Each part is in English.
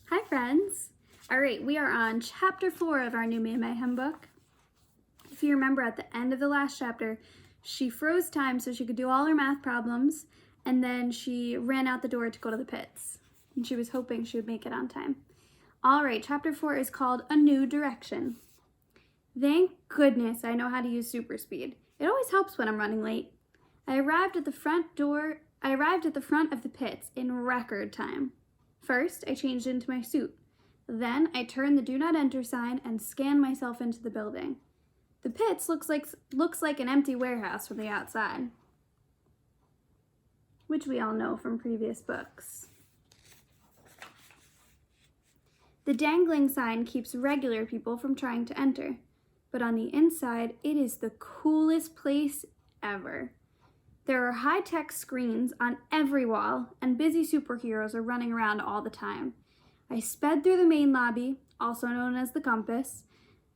Hi friends! Alright, we are on chapter 4 of our new Mayhem book. If you remember at the end of the last chapter, she froze time so she could do all her math problems, and then she ran out the door to go to the pits. And she was hoping she would make it on time. Alright, chapter 4 is called A New Direction. Thank goodness I know how to use super speed. It always helps when I'm running late. I arrived at the front of the pits in record time. First, I changed into my suit. Then, I turned the Do Not Enter sign and scanned myself into the building. The pits looks like an empty warehouse from the outside, which we all know from previous books. The dangling sign keeps regular people from trying to enter, but on the inside, it is the coolest place ever. There are high-tech screens on every wall, and busy superheroes are running around all the time. I sped through the main lobby, also known as the compass,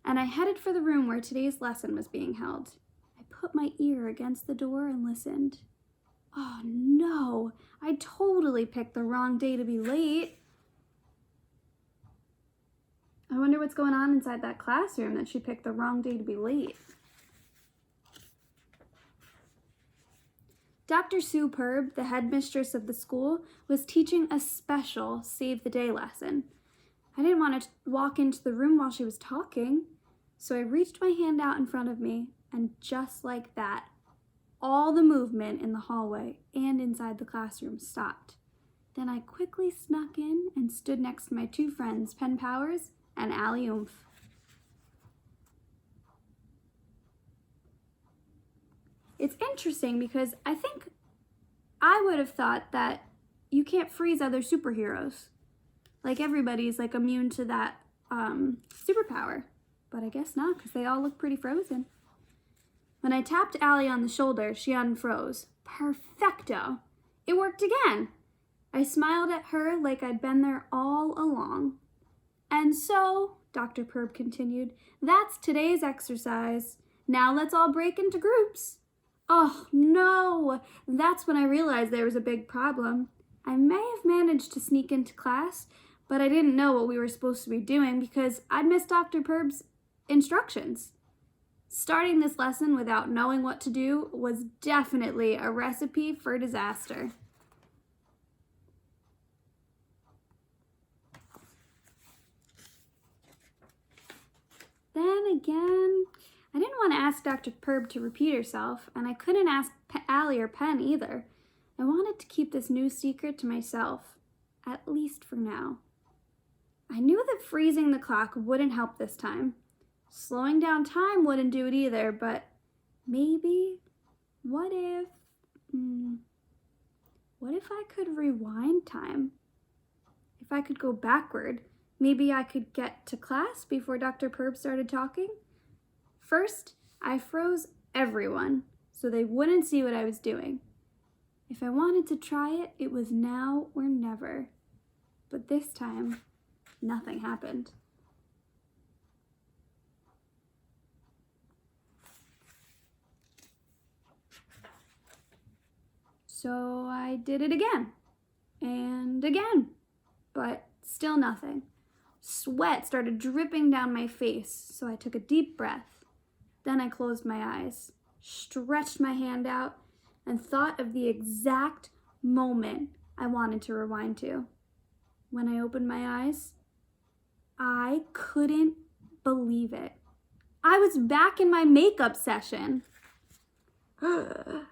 and I headed for the room where today's lesson was being held. I put my ear against the door and listened. Oh no, I totally picked the wrong day to be late. I wonder what's going on inside that classroom that she picked the wrong day to be late. Dr. Superb, the headmistress of the school, was teaching a special Save the Day lesson. I didn't want to walk into the room while she was talking, so I reached my hand out in front of me, and just like that, all the movement in the hallway and inside the classroom stopped. Then I quickly snuck in and stood next to my two friends, Pen Powers and Allie Oomph. It's interesting because I think I would have thought that you can't freeze other superheroes. Like everybody's like immune to that superpower. But I guess not, because they all look pretty frozen. When I tapped Allie on the shoulder, she unfroze. Perfecto! It worked again! I smiled at her like I'd been there all along. And so, Dr. Perb continued, that's today's exercise. Now let's all break into groups. Oh no, that's when I realized there was a big problem. I may have managed to sneak into class, but I didn't know what we were supposed to be doing because I'd missed Dr. Perb's instructions. Starting this lesson without knowing what to do was definitely a recipe for disaster. Then again, I didn't want to ask Dr. Perb to repeat herself, and I couldn't ask Allie or Pen either. I wanted to keep this new secret to myself, at least for now. I knew that freezing the clock wouldn't help this time. Slowing down time wouldn't do it either, but maybe, what if I could rewind time? If I could go backward, maybe I could get to class before Dr. Perb started talking? First, I froze everyone so they wouldn't see what I was doing. If I wanted to try it, it was now or never. But this time, nothing happened. So I did it again, and again, but still nothing. Sweat started dripping down my face, so I took a deep breath. Then I closed my eyes, stretched my hand out, and thought of the exact moment I wanted to rewind to. When I opened my eyes, I couldn't believe it. I was back in my makeup session. So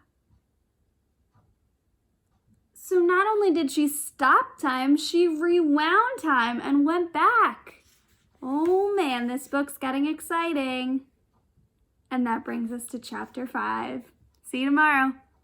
not only did she stop time, she rewound time and went back. Oh man, this book's getting exciting. And that brings us to chapter 5. See you tomorrow.